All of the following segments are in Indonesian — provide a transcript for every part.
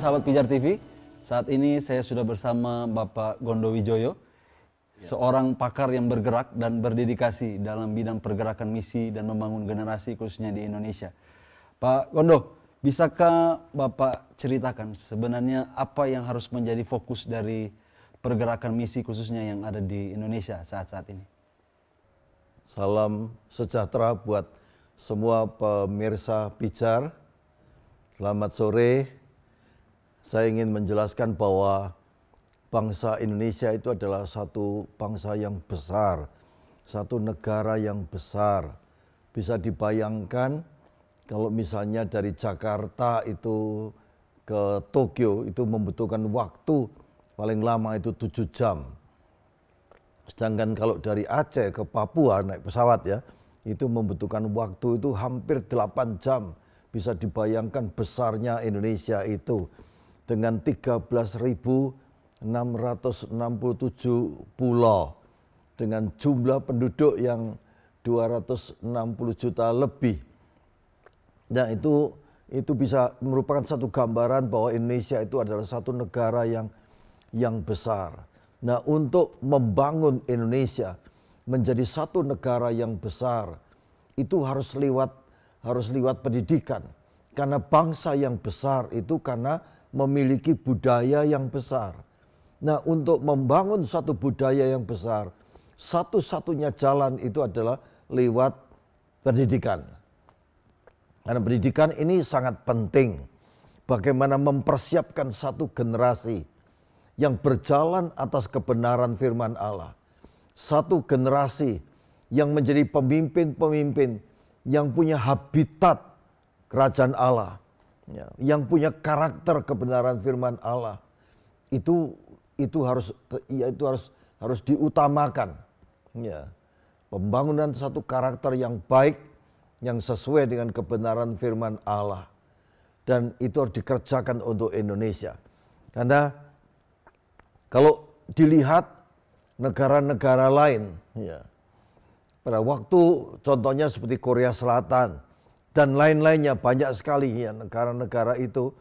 sahabat Pijar TV, saat ini saya sudah bersama Bapak Gondo Wijoyo, seorang pakar yang bergerak dan berdedikasi dalam bidang pergerakan misi dan membangun generasi khususnya di Indonesia. Pak Gondo, bisakah Bapak ceritakan sebenarnya apa yang harus menjadi fokus dari pergerakan misi khususnya yang ada di Indonesia saat-saat ini? Salam sejahtera buat semua pemirsa Pijar. Selamat sore. Saya ingin menjelaskan bahwa bangsa Indonesia itu adalah satu bangsa yang besar, satu negara yang besar. Bisa dibayangkan kalau misalnya dari Jakarta itu ke Tokyo itu membutuhkan waktu paling lama itu 7 jam. Sedangkan kalau dari Aceh ke Papua naik pesawat ya, itu membutuhkan waktu itu hampir 8 jam. Bisa dibayangkan besarnya Indonesia itu dengan 13.667 pulau dengan jumlah penduduk yang 260 juta lebih. Nah itu bisa merupakan satu gambaran bahwa Indonesia itu adalah satu negara yang besar. Nah untuk membangun Indonesia menjadi satu negara yang besar itu harus lewat pendidikan. Karena bangsa yang besar itu karena memiliki budaya yang besar. Nah untuk membangun satu budaya yang besar, satu-satunya jalan itu adalah lewat pendidikan. Karena pendidikan ini sangat penting. Bagaimana mempersiapkan satu generasi yang berjalan atas kebenaran firman Allah. Satu generasi yang menjadi pemimpin-pemimpin yang punya habitat kerajaan Allah, yang punya karakter kebenaran firman Allah, itu harus diutamakan. Ya. Pembangunan satu karakter yang baik, yang sesuai dengan kebenaran firman Allah, dan itu harus dikerjakan untuk Indonesia. Karena kalau dilihat negara-negara lain, ya, pada waktu contohnya seperti Korea Selatan dan lain-lainnya banyak sekali ya negara-negara itu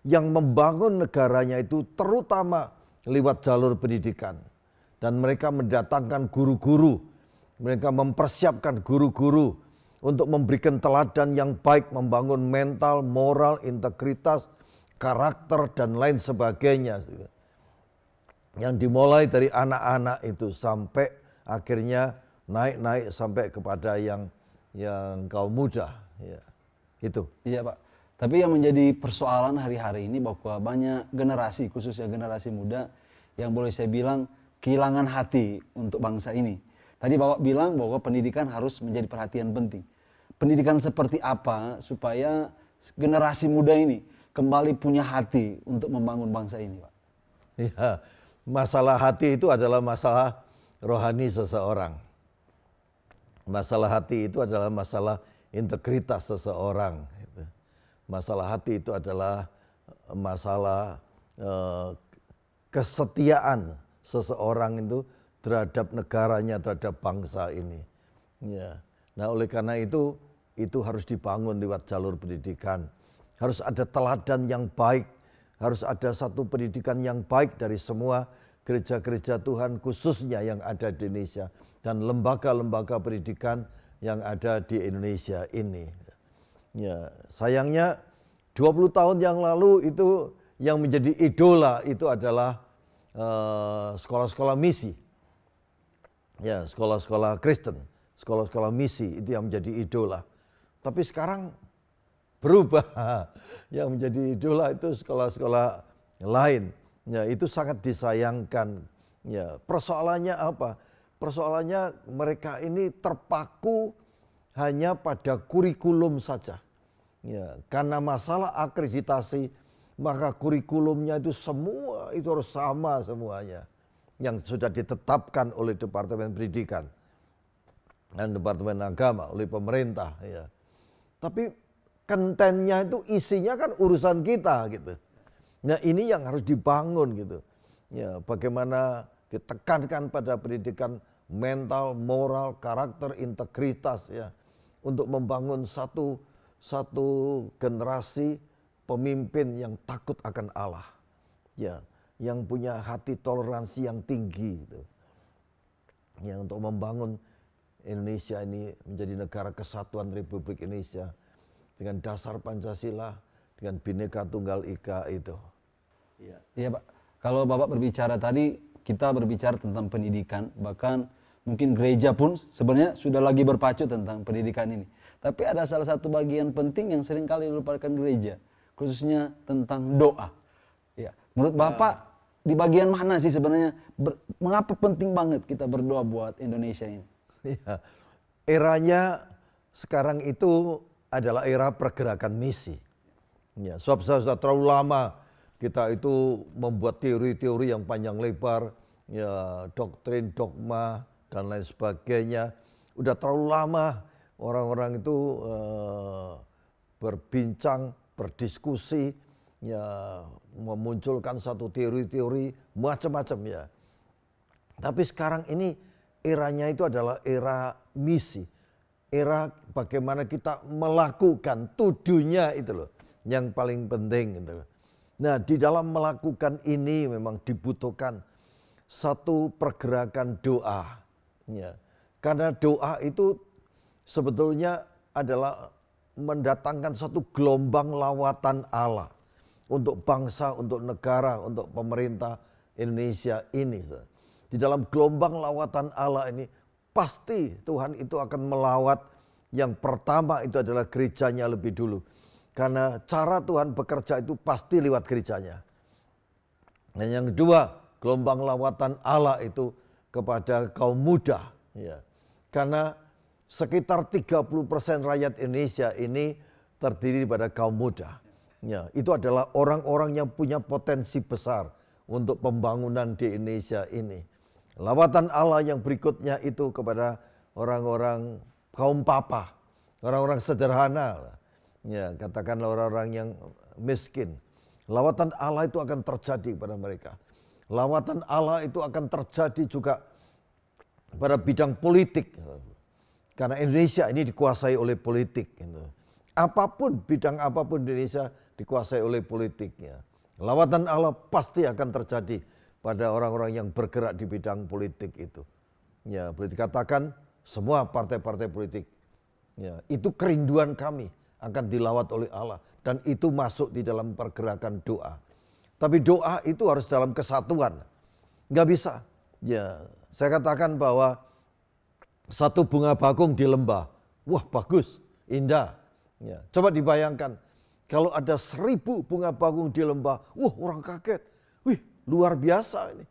yang membangun negaranya itu terutama lewat jalur pendidikan. Dan mereka mendatangkan guru-guru, mereka mempersiapkan guru-guru untuk memberikan teladan yang baik, membangun mental, moral, integritas, karakter dan lain sebagainya. Yang dimulai dari anak-anak itu sampai akhirnya naik sampai kepada yang kaum muda, ya. Itu. Iya Pak, tapi yang menjadi persoalan hari-hari ini bahwa banyak generasi, khususnya generasi muda, yang boleh saya bilang kehilangan hati untuk bangsa ini. Tadi Bapak bilang bahwa pendidikan harus menjadi perhatian penting. Pendidikan seperti apa supaya generasi muda ini kembali punya hati untuk membangun bangsa ini Pak? Ya, masalah hati itu adalah masalah rohani seseorang. Masalah hati itu adalah masalah integritas seseorang. Masalah hati itu adalah masalah kesetiaan seseorang itu terhadap negaranya, terhadap bangsa ini. Ya. Nah oleh karena itu harus dibangun lewat jalur pendidikan. Harus ada teladan yang baik, harus ada satu pendidikan yang baik dari semua gereja-gereja Tuhan khususnya yang ada di Indonesia dan lembaga-lembaga pendidikan yang ada di Indonesia ini. Ya, sayangnya 20 tahun yang lalu itu yang menjadi idola itu adalah sekolah-sekolah misi. Ya, sekolah-sekolah Kristen, sekolah-sekolah misi itu yang menjadi idola. Tapi sekarang berubah. Yang menjadi idola itu sekolah-sekolah lain. Ya, itu sangat disayangkan. Ya, persoalannya apa? Persoalannya mereka ini terpaku hanya pada kurikulum saja. Ya, karena masalah akreditasi, maka kurikulumnya itu semua itu harus sama semuanya. Yang sudah ditetapkan oleh Departemen Pendidikan dan Departemen Agama oleh pemerintah. Ya. Tapi kontennya itu isinya kan urusan kita gitu. Nah ini yang harus dibangun gitu. Ya, bagaimana ditekankan pada pendidikan mental, moral, karakter, integritas ya. Untuk membangun satu generasi pemimpin yang takut akan Allah, ya, yang punya hati toleransi yang tinggi, gitu. Ya, untuk membangun Indonesia ini menjadi negara kesatuan Republik Indonesia dengan dasar Pancasila, dengan Bhinneka Tunggal Ika itu. Ya. Iya Pak, kalau Bapak berbicara tadi, kita berbicara tentang pendidikan, bahkan mungkin gereja pun sebenarnya sudah lagi berpacu tentang pendidikan ini. Tapi ada salah satu bagian penting yang seringkali dilupakan gereja, khususnya tentang doa. Ya, menurut Bapak di bagian mana sih sebenarnya, mengapa penting banget kita berdoa buat Indonesia ini? Ya, eranya sekarang itu adalah era pergerakan misi. Ya, sebab sudah terlalu lama kita itu membuat teori-teori yang panjang lebar, ya, doktrin, dogma, dan lain sebagainya. Udah terlalu lama orang-orang itu berbincang, berdiskusi, ya, memunculkan satu teori-teori macam-macam, ya. Tapi sekarang ini eranya itu adalah era misi, era bagaimana kita melakukan tujuannya itu loh, yang paling penting gitu loh. Nah, di dalam melakukan ini memang dibutuhkan satu pergerakan doa, ya. Karena doa itu sebetulnya adalah mendatangkan satu gelombang lawatan Allah untuk bangsa, untuk negara, untuk pemerintah Indonesia ini. Di dalam gelombang lawatan Allah ini pasti Tuhan itu akan melawat. Yang pertama itu adalah gerejanya lebih dulu. Karena cara Tuhan bekerja itu pasti lewat gerejanya. Dan yang kedua, gelombang lawatan Allah itu kepada kaum muda. Ya. Karena sekitar 30% rakyat Indonesia ini terdiri pada kaum muda. Ya, itu adalah orang-orang yang punya potensi besar untuk pembangunan di Indonesia ini. Lawatan Allah yang berikutnya itu kepada orang-orang kaum papa, orang-orang sederhana. Ya, katakanlah orang-orang yang miskin. Lawatan Allah itu akan terjadi pada mereka. Lawatan Allah itu akan terjadi juga pada bidang politik. Karena Indonesia ini dikuasai oleh politik. Apapun, bidang apapun di Indonesia dikuasai oleh politiknya. Lawatan Allah pasti akan terjadi pada orang-orang yang bergerak di bidang politik itu. Ya, boleh dikatakan semua partai-partai politik. Ya, itu kerinduan kami akan dilawat oleh Allah, dan itu masuk di dalam pergerakan doa. Tapi doa itu harus dalam kesatuan, nggak bisa. Ya, saya katakan bahwa satu bunga bakung di lembah, wah bagus, indah. Ya, coba dibayangkan kalau ada 1000 bunga bakung di lembah, wah orang kaget, wih luar biasa ini.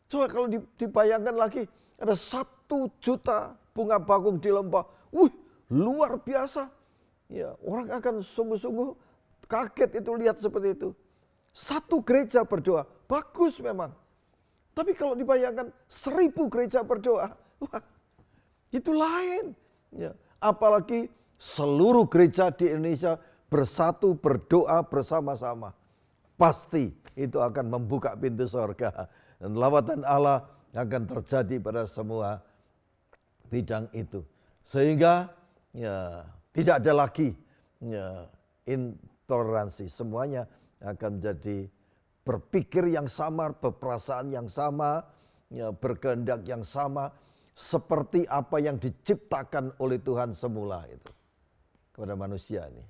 Coba kalau dibayangkan lagi ada 1 juta bunga bakung di lembah, wih luar biasa. Ya, orang akan sungguh-sungguh kaget itu lihat seperti itu. Satu gereja berdoa, bagus memang. Tapi kalau dibayangkan 1000 gereja berdoa, wah, itu lain. Ya, apalagi seluruh gereja di Indonesia bersatu berdoa bersama-sama. Pasti itu akan membuka pintu surga. Dan lawatan Allah akan terjadi pada semua bidang itu. Sehingga ya, tidak ada lagi ya, intoleransi. Semuanya akan menjadi berpikir yang sama, berperasaan yang sama, ya, berkehendak yang sama, seperti apa yang diciptakan oleh Tuhan semula itu kepada manusia ini.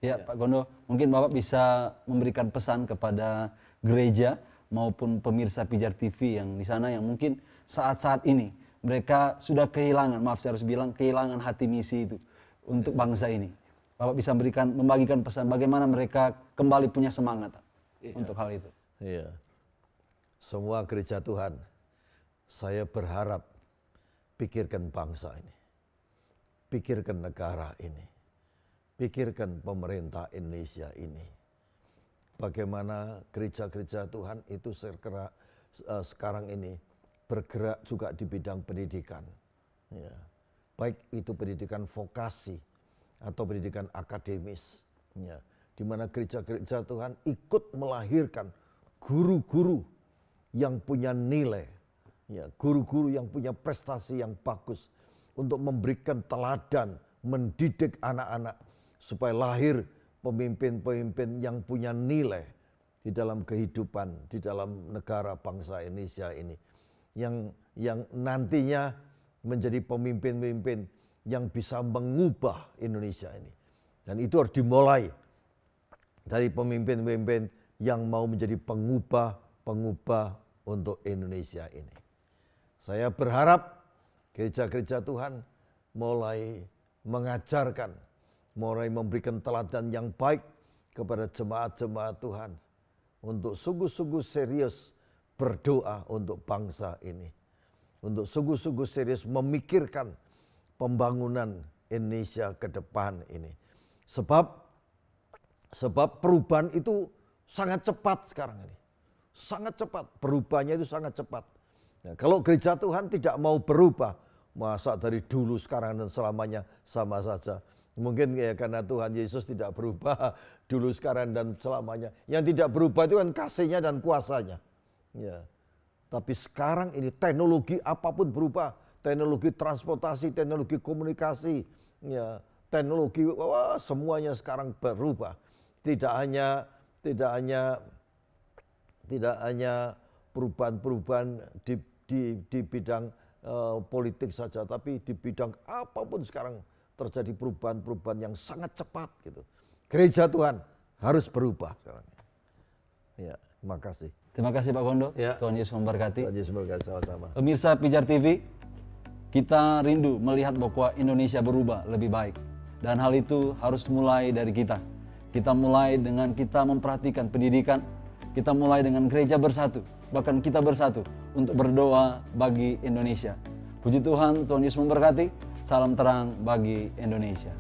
Ya, Pak Gondo, mungkin Bapak bisa memberikan pesan kepada gereja maupun pemirsa Pijar TV yang di sana yang mungkin saat-saat ini mereka sudah kehilangan, maaf saya harus bilang, kehilangan hati misi itu untuk bangsa ini. Bapak bisa membagikan pesan bagaimana mereka kembali punya semangat untuk hal itu. Iya. Semua gereja Tuhan, saya berharap pikirkan bangsa ini. Pikirkan negara ini. Pikirkan pemerintah Indonesia ini. Bagaimana gereja-gereja Tuhan itu sekarang ini bergerak juga di bidang pendidikan. Ya. Baik itu pendidikan vokasi atau pendidikan akademis, ya, di mana gereja-gereja Tuhan ikut melahirkan guru-guru yang punya nilai, ya, guru-guru yang punya prestasi yang bagus untuk memberikan teladan, mendidik anak-anak supaya lahir pemimpin-pemimpin yang punya nilai di dalam kehidupan, di dalam negara bangsa Indonesia ini. Yang nantinya menjadi pemimpin-pemimpin yang bisa mengubah Indonesia ini. Dan itu harus dimulai dari pemimpin-pemimpin yang mau menjadi pengubah untuk Indonesia ini. Saya berharap gereja-gereja Tuhan mulai mengajarkan, mulai memberikan teladan yang baik kepada jemaat-jemaat Tuhan untuk sungguh-sungguh serius berdoa untuk bangsa ini. Untuk sungguh-sungguh serius memikirkan pembangunan Indonesia ke depan ini. Sebab perubahan itu sangat cepat sekarang ini. Sangat cepat, perubahannya itu sangat cepat. Nah, kalau gereja Tuhan tidak mau berubah, masa dari dulu, sekarang, dan selamanya sama saja. Mungkin ya karena Tuhan Yesus tidak berubah dulu, sekarang, dan selamanya. Yang tidak berubah itu kan kasihnya dan kuasanya. Ya. Tapi sekarang ini teknologi apapun berubah. Teknologi transportasi, teknologi komunikasi, ya, teknologi, semuanya sekarang berubah. Tidak hanya perubahan-perubahan di bidang politik saja, tapi di bidang apapun sekarang terjadi perubahan-perubahan yang sangat cepat gitu. Gereja Tuhan harus berubah sekarang. Ya, terima kasih. Terima kasih Pak Gondo. Ya. Tuhan Yesus memberkati. Tuhan Yesus memberkati, sama-sama. Pemirsa Pijar TV, kita rindu melihat bahwa Indonesia berubah lebih baik. Dan hal itu harus mulai dari kita. Kita mulai dengan kita memperhatikan pendidikan, kita mulai dengan gereja bersatu, bahkan kita bersatu untuk berdoa bagi Indonesia. Puji Tuhan, Tuhan Yesus memberkati. Salam terang bagi Indonesia.